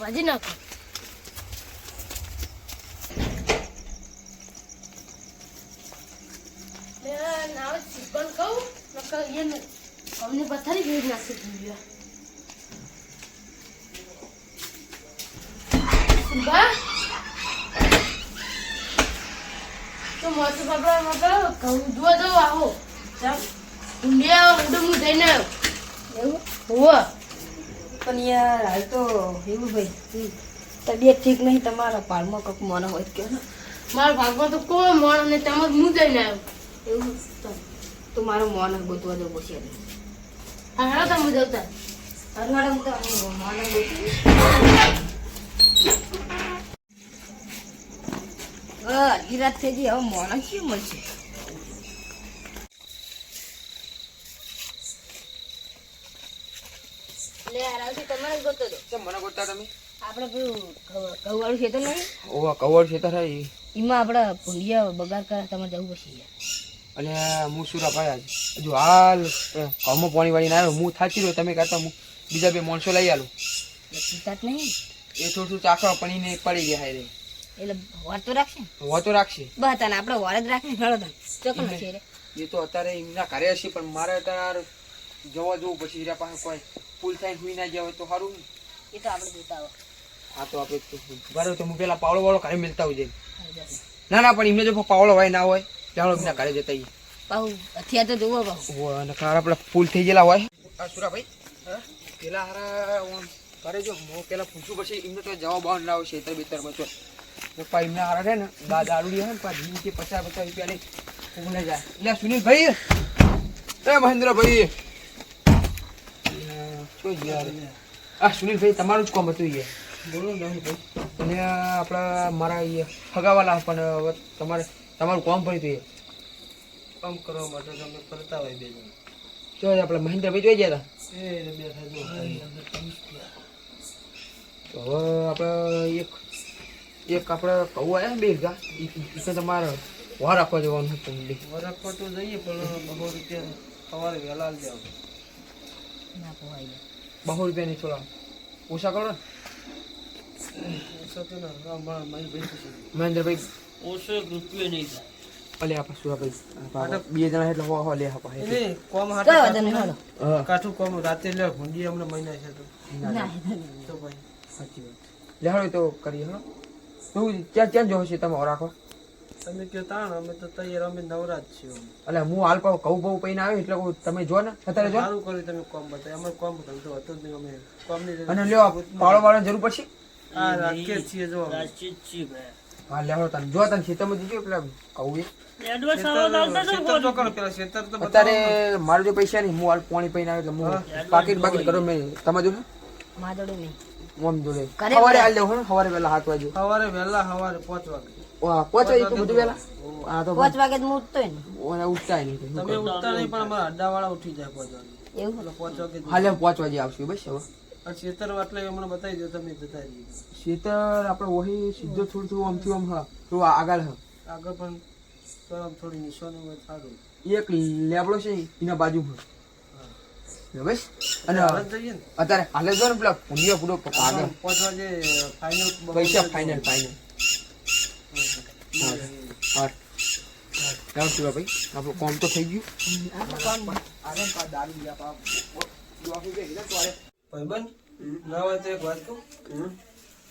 ભાજી નાખો. નાવ ચિકન કહું નકર એને અમને પથારી ભેજ નાખી દીધી. બા તો મસ્ત બાપડા ઘઉં ધોવા દો આવો. ઊંડિયા ઊંડું હું જઈને આવ્યો. એવું હોવ પણ યાર હાલ તો એવું ભાઈ તબિયત ઠીક નહીં તમારા પાલમાં કક મોનો હોય કે મારા ભાગમાં તો કોઈ મોણ ને તેમ જ હું જઈને આવ્યો. એવું તો મારો મોન ગોતવા જવું પડશે. હા હેડો તમે જવતા. અરવાડા હું તો મોન ગોતી ગિરાત થઈ ગઈ. હવે મોન શું મળશે? લે આરામથી તમારે જ ગોતો દો. કેમ મને ગોતતા તમે? આપણે પેલું ઘઉંવાળું ખેતર નહીં, ઓવા કવર છે તારા ઈ. એમાં આપણે ભૂંડિયા બગાડ કરે તમારે જવું પડશે. અને હું સુરા પાયા છે હજુ હાલ ઘઉંમાં પાણી વાળીને આવ્યો. હું થાકી રહ્યો, તમે કહેતા હું બીજા બે માણસો લઈ આલું. ચિંતા જ નહીં. એ થોડું ચાખવા પણ એને પડી ગયા રે. એટલે વાર તો રાખશે ને? હોતો રાખશે. બસ તને આપણે વાર જ રાખીને હેળો તને ચોકન છે રે. એ તો અત્યારે એમના ઘરે હશે, પણ મારે અત્યારે જવા જવું પછી એના પાસે કોઈ ફૂલ થાય સુઈ ના જાય તો સારું. એ તો આપણે જોતા આવો. હા તો આપણે બરાબર તો હું પેલા પાવડો વાળો ઘરે મિલતા હોય. ના ના પણ એમને જો પાવડો હોય ના હોય ચાલો એમના ઘરે જતા આવીએ. પાહુ હથિયાર તો જોવો પાહુ. અને કાર આપડે ફૂલ થઈ ગયેલા હોય. આ સુરાભાઈ પેલા હારા કરે જો હું પેલા પૂછું પછી એમને તો જવાબ આવ ના આવશે. ખેતર બેતર બચો પપ્પા એમના હારા છે ને દારૂડી હોય ને પાછી 50-50 રૂપિયા લઈ ઉગને જાય. એટલે સુનિલભાઈ એ મહેન્દ્રભાઈ શું યાર આ સુનિલભાઈ તમારું જ કામ હતું યાર. બોલો ભાઈ. અને આપણા મારા ફગાવાલા પણ હવે તમારું કામ પડ્યું હતું. કામ કરવા માટે તમે કરતા હોય બે જણ. જો આપણે મહેન્દ્રભાઈ જોઈ ગયા હતા. તો હવે આપણે એક આપણે કહું આવ્યા બે ગા એ તમારે વાર રાખવા જવાનું હતું. વાર રાખવા તો જઈએ પણ 200 રૂપિયા સવારે વહેલા આવી જાવ. ના પોહાય 200 રૂપિયાની થોડા ઓછા કરો ને. મહેન્દ્રભાઈ ઓછો રૂપિયો નહીં થાય. અલે આપણે સુરાભાઈ બે જણા એટલે હો લે આપા એટલે કોમ કઈ હાટે વાંધો નહીં હેળો. કાઠું કોમ રાતે લે ભૂંડી હમણાં મહિના છે તો ના તો ભાઈ સાચી વાત. લેહાડો તો કરીએ. હો તું ક્યાં જો છે તમે રાખો. તમે કયો તાણ અમે તો તૈયાર અમે નવરાજ છીએ. એટલે હું હાલ પાવ કહું બહુ પૈને આવ્યો એટલે કહું તમે જો ને અત્યારે જો. સારું કર્યું તમે કોમ બતાવ્યું. અમારે કોમ ધંધો હતો જ નહીં. અમે કોમની અને લ્યો પાવડો વાળાની જરૂર પડશે. આ રાખીએ છીએ જો હા લેહાડો તને જો તને ખેતરમાં દીધું પેલા કહું એ ખેતર તો કરો પેલા ખેતર તો અત્યારે મારું જો પૈસા નહીં હું હાલ પાણી પૈને આવ્યો એટલે હું પાકીટ કરો મેં તમે જો માદડું નહીં. મોમ જોડે કરે સવારે હાલ લેવું હો સવારે પહેલા 7 વાગે. સવારે વહેલા સવારે 5 વાગે 5 વાગે તો બધું પહેલા. હા તો 5 વાગે જ હું ઉઠતો ને. ઓને ઉઠતાય નહીં. તમે ઉઠતા નહીં પણ અમારા અડ્ડાવાળા ઉઠી જાય 5 વાગે. એવું એટલે 5 વાગે હાલે 5 વાગે આવશું બસ. હવે આ ખેતર એટલે અમને બતાવી દો તમે જતા રહીએ. શીતળ આપણે વહી સીધો થોડું આમથી આમ હા થોડું આગળ હ આગળ પણ તો આમ થોડી નિશાની હોય સારું. એક લેબડો છે એના બાજુ બસ. અને હાલ જ જઈએ ને અત્યારે હાલે જો ને પેલા પુણ્ય પૂરો આગળ 5 વાગે ફાઇનલ પૈસા ફાઇનલ હા લાવ છું ભાઈ આપણું કામ તો થઈ ગયું. ભાઈબંધ ના હોય તો એક વાત કહું.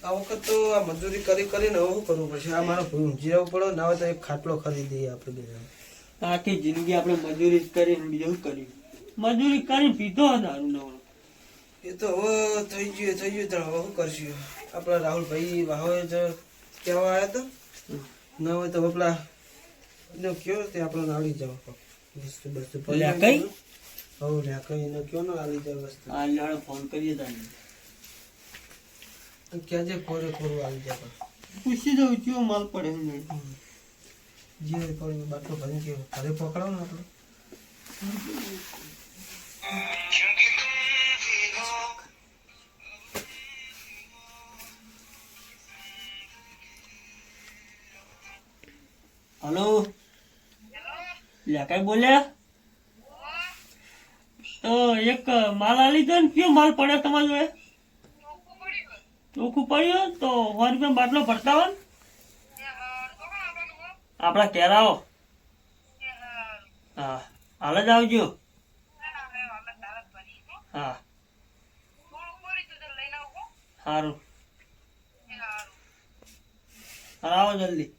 આ વખત તો આ મજૂરી કરીને હવે શું કરવું પડશે? આ મારો ઊંઘી રહેવું પડે. ના હોય તો એક ખાટલો ખરીદી દઈએ આપણે બે જણ. આખી જિંદગી આપણે મજૂરી જ કરીને બીજું કર્યું. મજૂરી કરીને પીધો દારૂ નવરો. એ તો હવે થઈ ગયું તો હવે શું કરશું? આપણા રાહુલભાઈ વાહોએ જ કહેવા આવ્યા હતા. ના હોય તો પેલા એનો કયો તે આપણને આવડી જાવ વસ્તુ ઓલા કઈ? હવે લ્યા કઈ એનો કયો ને આવી જાય વસ્તુ. આ લાડો ફોન કરીએ તાને. ક્યાં જે ખોરે ખોરું આવી જાય. પૂછી દઉં ચિયો માલ પડે એમ નહીં. જે પણ બાટલો ભરીને કેવો ઘરે પકડાવ ને આપણે. હલો લ્યા કઈ બોલ્યા? તો એક માલ આલી દો ને. કયો માલ પડે તમારા જોડે? તો ચોખ્ખું પડ્યું તો 100 રૂપિયા બાટલો ભરતા હોય આપડા કેરાઓ હા હાલ જ આવજો હા સારું આવો જલ્દી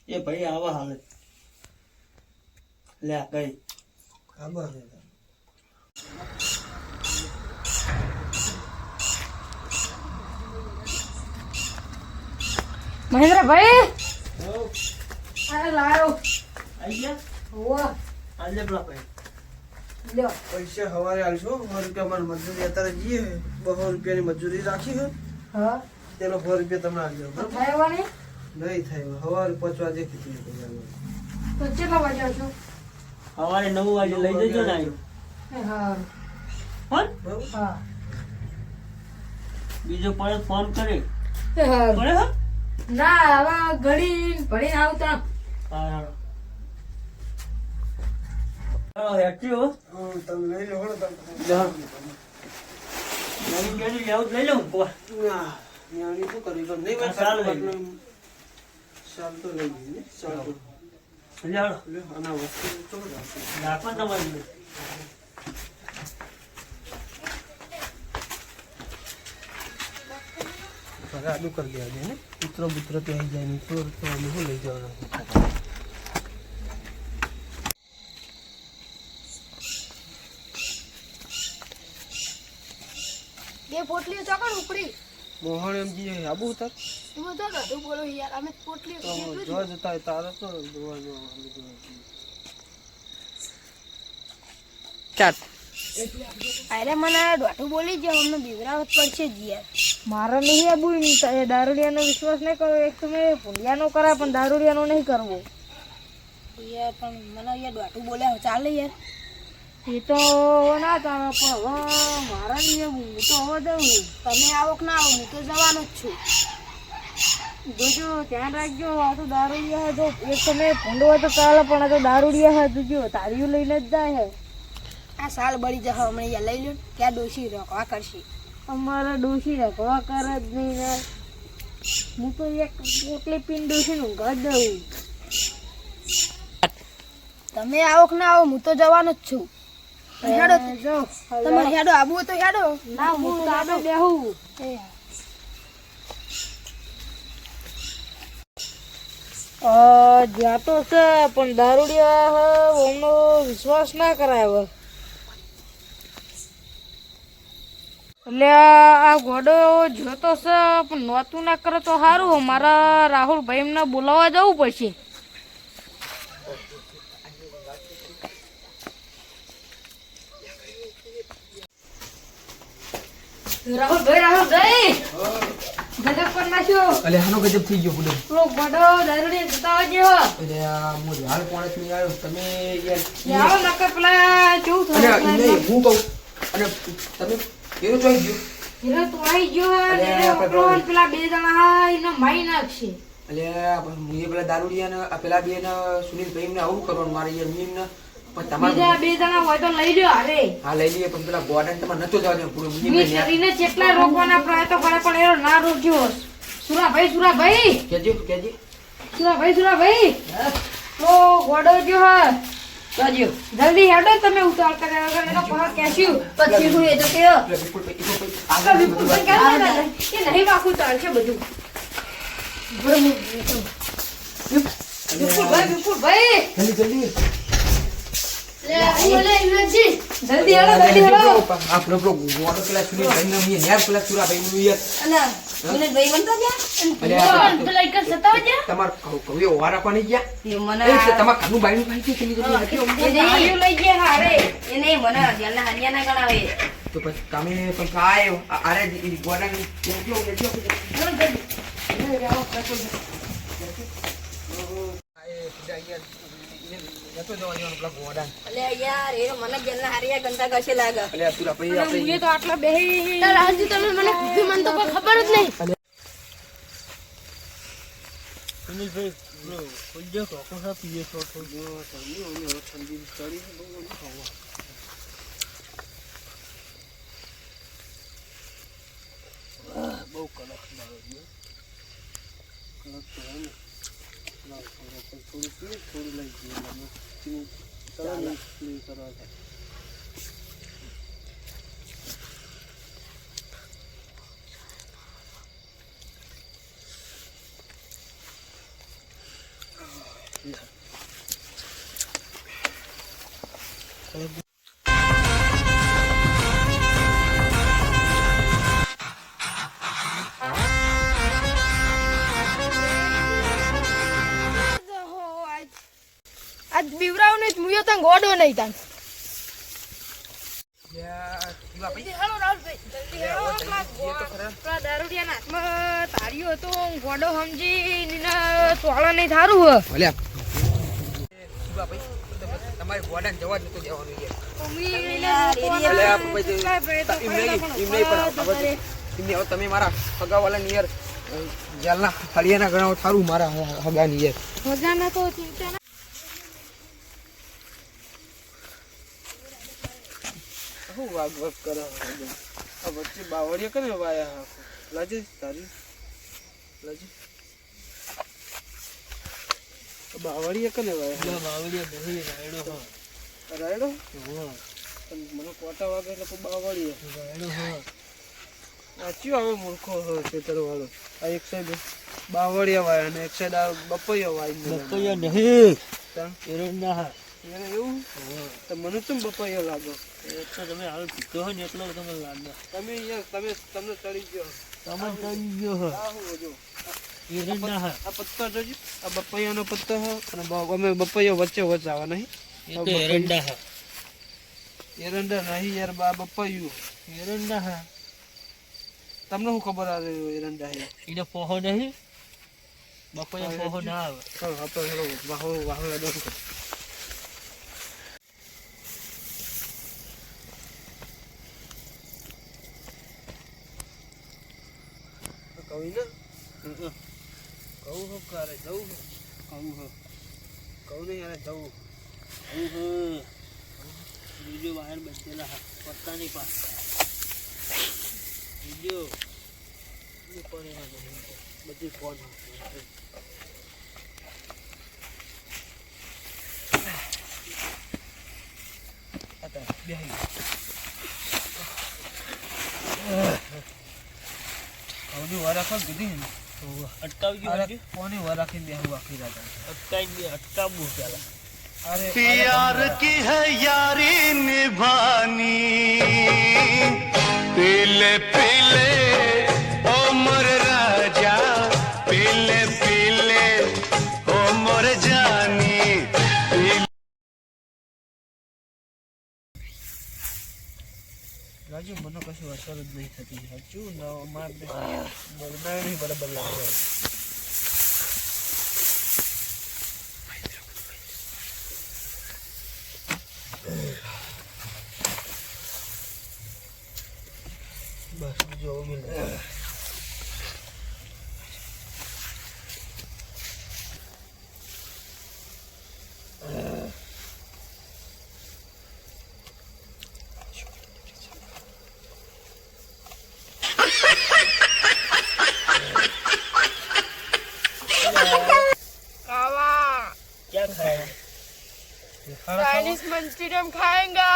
એ ભાઈ આવા હાલ લે કઈ આભાર મહેન્દ્રભાઈ અરે લાયો આઈ ગયા હોવા આજે પેલા ભાઈ લ્યો પૈસા હવારે આલશો 100 રૂપિયા મારી મજૂરી અત્યારે જઈએ 200 રૂપિયાની મજૂરી રાખી છે હા તેનો 100 રૂપિયા તમને આલજો બરાબર થવાની નહીં થાય હવારે 5 વાગે કીધું તો કેટલા વાગે આવશો સવારે 9 વાગે લઈ જજો ને હા ફોન હા બીજો પડે ફોન કરે હા પડે હા ના હવે ઘડી ભણીને આવતા હા હેઠી હો તમે લઈ લો હળો નવી કેરી લેવું લઈ લઉં ન્યાણી શું કરી તો નહીં હા, સારું લઈ લો. સાલ તો લઈ ગઈ ને સાલ તો લ્યો લ્યો આના વસ્તુ ચોર રાખો રાખો તમારી આડું કરી દેવા ને પુત્ર પુત્ર તો આવી જાય નહીં ચોર તો અમે શું લઈ જવાના બે પોટલીઓ ચોકડ ઉપડી મોહન એમ જી આબુ ઉતાર હું તો નતું બોલો યાર અમે પોટલીઓ તો જો જતા હોય તારે તો જોવા અરે મને દોઢું બોલી જાવ અમને બિવરાવત પડશે જ યાર મારે નહીં આબુ દારૂડિયાનો વિશ્વાસ નહીં કરો એક તો મેં ભૂંડિયાનો કરાય પણ દારૂડિયાનો નહીં કરવો યાર પણ મને યાર દોઢું બોલ્યા ચાલે યાર એ તો ના ચાલે પણ હવે મારા નહીં આવું હું તો હવે દઉં તમે આવો કે ના આવો હું તો જવાનો જ છું જોજો ધ્યાન રાખજો આ તો દારૂડિયા જો એક તો મેં ભૂંડો હોય તો ચાલે પણ આ તો દારૂડિયા હોય જોજો તારીઓ લઈને જ જાય હે આ સાલ બળી જશે હમણાં યાર લઈ લો ક્યાં ડોસી રોકવા કરશે અમારા ડોશી રખવા કરે જ નહીં ને હું તો એક પોટલી પીને ડોશીને ઊંઘા જ દઉં તમે આવો કે ના આવો હું તો જવાનો જ છું હેડો જો તમારે હેડો આબુ હોય તો હેડો ના હું તો આપણે બેહું જ્યાં તો છે પણ દારૂડિયા એમનો વિશ્વાસ ના કરાય હવે એટલે આ ઘોડો જોતો છે પણ નોતું ના કરે તો સારું મારા રાહુલભાઈ એમને બોલાવવા જવું પડશે રાહુલભાઈ ગજબ પર નાખ્યો અલે હાનો ગજબ થઈ ગયો બુડો પેલો ઘોડો દારૂડિયા જતા આવજો અલે આ મો હાલ પોણસ નહીં આવ્યો તમે યાર આવો નકર પેલા કેવું અલે થયું નહીં હું કહું અને તમે કેરો ચોઈ ગયો હીરો તો આવી ગયો અરે ને આપણે પેલો પેલા બે જણા હા એનો મારી નાખશે અલે હું પેલા દારૂડિયા ને પેલા બે ને સુનિલભાઈ એમને આવું કરવાનું મારે યાર મીન ને પણ તમારે બીજા બે જણા હોય તો લઈ લ્યો હારે હા લઈ લઈએ પણ પેલા ગોડાને તમારે નતો જવા દેવાનો પૂરો મેં શરીરને જેટલા રોકવાના પ્રયત્નો કરે પણ એનો ના રોક્યો સુરાભાઈ કેજો સુરાભાઈ તો ઘોડો જો હા કાજો જલ્દી હેડો તમે ઉતાર કરે વગર એનો પહાડ કેસ્યું પછી હું એ તો કયો આગળ વિપુલ ભાઈ ક્યાં એ નહીં વાકું ચાલશે બધું વિપુલભાઈ જલ્દી જલ્દી હેડો આપણો ગોડો પેલા સુનિલભાઈ ને મી યાર પેલા સુરાભાઈ નું યાર પેલા એક સતાવ છે તમાર કવિ ઓવારા પાણી ગયા એ મને એ તમાર ઘરનું બાયનું ખાઈ છે કેની જતી એ લઈ ગયા હારે એ નહીં મને જેલના હરિયાના ગણાવે તો પછી તમે પણ કાય આરે ગોડાને કેટલો અલે યાર એ મને જેલના હરિયા ગંદા કશે લાગે અલે સુરાભાઈ આપણે તો આટલા બેહી રાજુ તમે મને કીધું મને તો કોઈ ખબર જ નહીં સુનિલભાઈ કોઈ જો કોકો સા પીએ છો તો જો થોડું પીએ થોડું લઈ જઈએ અમે ચલો નહીં કરવા થાય. આજ બીવરાવ ને મુયો તને ગોડો નહીં તાન યા, જીવા ભાઈ. હાલો રાહુલભાઈ, જલ્દી હાલો. પેલા દારૂડિયાના હાથમાં તાળીઓ હતો, હું ગોડો સમજી ને તોળા નહીં થારું હે. ભલે. જીવા ભાઈ, તમારે ગોડાને જવા જ નતું દેવાનું યાર. ભલે આ ભાઈ એમ નહીં પણ હવે તમે મારા હગાવાલાની યાર જેલના ફળિયાના ગણાવો થારું મારા હગાની યાર. મજાના તો ચિંતા ના. શું વાગ વાગ કરે આ વચ્ચે બાવળિયા કરે વાયા લાજે તારી લાજે બાવળિયા કરે વાયા બાવળિયા બહી રાયડો રાયડો પણ મને કોટા વાગે એટલે બાવળિયા રાયડો વાંચ્યું હવે મૂર્ખો ખેતર વાળો આ એક સાઈડ બાવળિયા વાયા અને એક સાઈડ આ બપૈયા વાય બપૈયા નહીં એરંડા એવું તો મને કેમ બપૈયા લાગો તમે હાલ પીધો હોય ને એટલો તમે લાગે તમે તમને ચડી ગયો તમને ચડી ગયો આ પત્તો જોજો આ બપૈયાનો પત્તો હે અને અમે બપૈયો વચ્ચે વચાવા નહીં એરંડા નહીં યાર બા બપૈયું એરંડા હે તમને શું ખબર આવે એરંડા હે એને પોહો નહીં બપૈયા પોહો ના આવે ચાલો આપણે હેલો વાહો દો કહું ને કહું હો કરે જવું કહું હો કહું નહીં યાર જવું બીજો બહાર બેસેલા હા પત્તાની પાસે બીજો બધી ફોન બેહી વારાખો કીધી ને અટકાવી કોની વારાખી બેહું આખી રાત અટકાવવું પેલા प्यार की है यारी निभानी पीले पीले ओ मोर राजा पीले पीले ओ मोर जानी રાજુ મને કશું અસર જ નહીં થતી સાચું માર બરાબર લાગે બસ જો મિલ क्या खाएगा चाइनीज मंचूरियन खाएगा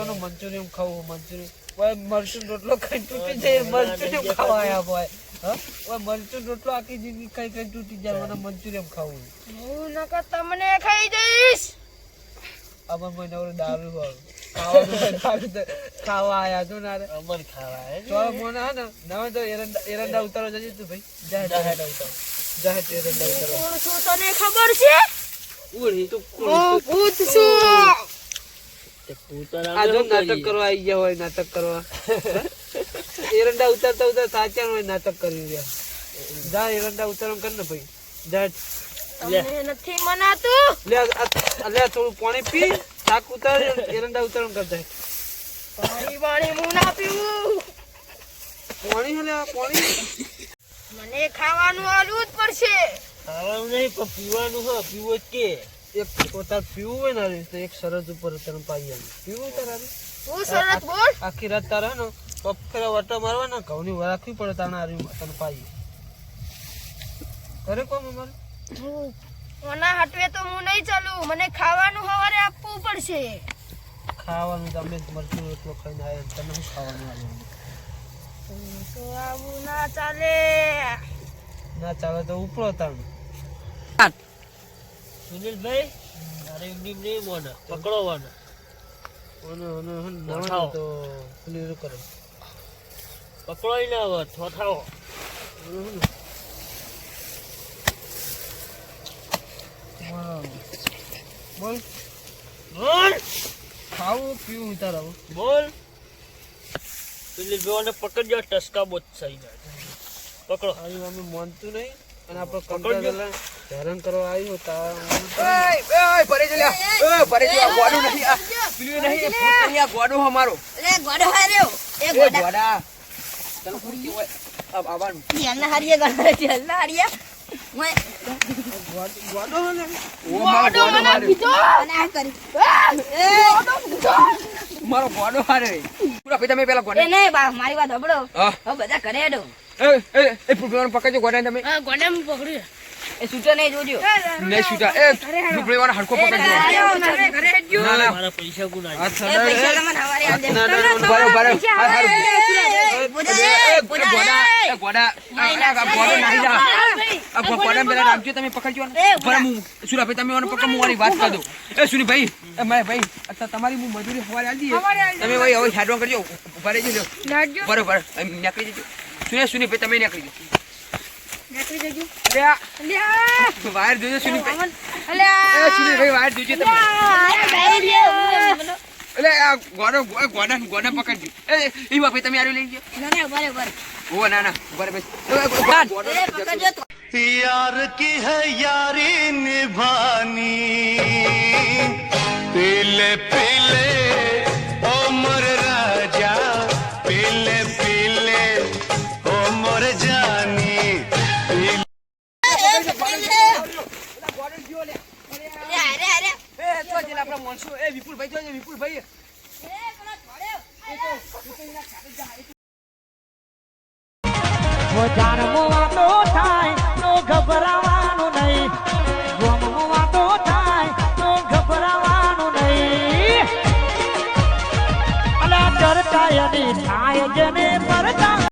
નો મંચુરિયન ખાવું મંચુરિયન ઓય મરચું રોટલો ખાઈ તૂટી જાય મંચુરિયન ખાવા આયા બોય હા ઓય મરચું રોટલો આખી જિંદગી ખાઈ તૂટી જાય મને મંચુરિયન ખાવું હું નકર તમને ખાઈ જઈશ અમર મને નવરો દારૂ હોય ખાવા આયા તો ના અમર ખાવા આયા તો મને હા ને નવે તો એરંડા ઉતારો જજે તું ભાઈ જા એરંડા ઉતારો શું તને ખબર છે ઉડી તો હું ભૂત છું આ જો નાટક કરવા આવી ગયા હોય નાટક કરવા એરંડા ઉતારતા સાચા હોય નાટક કરી રહ્યા જા એરંડા ઉતારો કર ને ભાઈ જા તમને નથી મનાતું લે થોડું પાણી પી શાક ઉતાર એરંડા ઉતારો કરતા પાણી હું ના પીવું પાણી હલે પાણી મને ખાવાનું આલવું જ પડશે ખાવાનું નહીં પણ પીવાનું હો પીવો કે એક પોતા પીવું હોય ને તો એક શરત ઉપર તને પાઈ આવી પીવું તારે હું શરત બોલ આખી રાત તારે ને પફેરા વટા મારવા ને ઘઉંની રાખવી પડે તાણે તને પાઈ ઘરે કોમ અમારે ઓના હટવે તો હું નહીં ચાલું, મને ખાવાનું સવારે આપવું પડશે. ખાવાનું તો અમે મરચું એટલો ખાઈને આવ્યા તને શું ખાવાનું આવ્યું તો આવું ના ચાલે. ના ચાલે તો ઉપરો તાણ સુનિલભાઈ તારે એમની નહીં મોને પકડવાના નાવા તો પેલું કરો પકડોય ના આવે થોથાઓ બોલ બોલ ખાવું પીવું તારા બોલ સુનિલભાઈ પકડજો ટસકા બોત સહી પકડો આવી અમે માનતું નહીં અને આપણો પકડજો. કંટાળેલા હેરાન કરવા આવ્યો તા ઓય પરેજો લ્યા ઓય પરેજો આ ગોડો નહીં આ પેલું નહીં એ ફૂટ નહીં આ ગોડો અમારો અરે ગોડો હાર્યો એ એ ગોડા ગોડા તને પૂછી હોય આવવાનું ધ્યાન હારીએ ગોડા ધ્યાન હારીએ ઓય ગોડો ને ઓ મારો ગોડો મારે અને આ કરી મારો ગોડો મારે પૂરા ભાઈ તમે પેલા એ ગોડા નહીં બા મારી વાત સાંભળો. હા હવે બધા ઘરે હેડો. એ પૂરવાનું પકડજો ગોડા તમે ગોડામાં પકડ્યું એ છૂટો નહીં જોજો. નહીં છૂટા એ પૂરવાનું હડકો પકડજો ઘરે હેડજો. ના ના મારા પૈસા ગુના હાથ એ પૈસા તમને હવારે આલ દે. બરો બરો એ ગોડા એ ગોડા આ ગોડો નહીં જા આ ગોડા પેલા રાખજો તમે પકડજો ને બરા હું સુરા ભાઈ તમે મને પકડ હું મારી વાત કરી દઉં એ સુની ભાઈ એ મારે ભાઈ અત્યારે તમારી હું મજૂરી હવારે આલી દઈએ તમે ભાઈ હવે હેડવા કરજો ઉભા રહેજો બરોબર નીકળી જજો સુની ભાઈ તમે નીકળી જજો વાયર જોજો સુની ભાઈ એ સુની ભાઈ વાયર જોજો તમે એટલે આ ગોડા પકડજો એ ભાઈ તમે આરી લઈ ગયો ઓ ના ના ઉભા રહે ભાઈ यार की है यारी निभानी पीले पीले ओ मोर राजा पीले पीले ओ मोर जानी વિપુલભાઈ જાણવો તો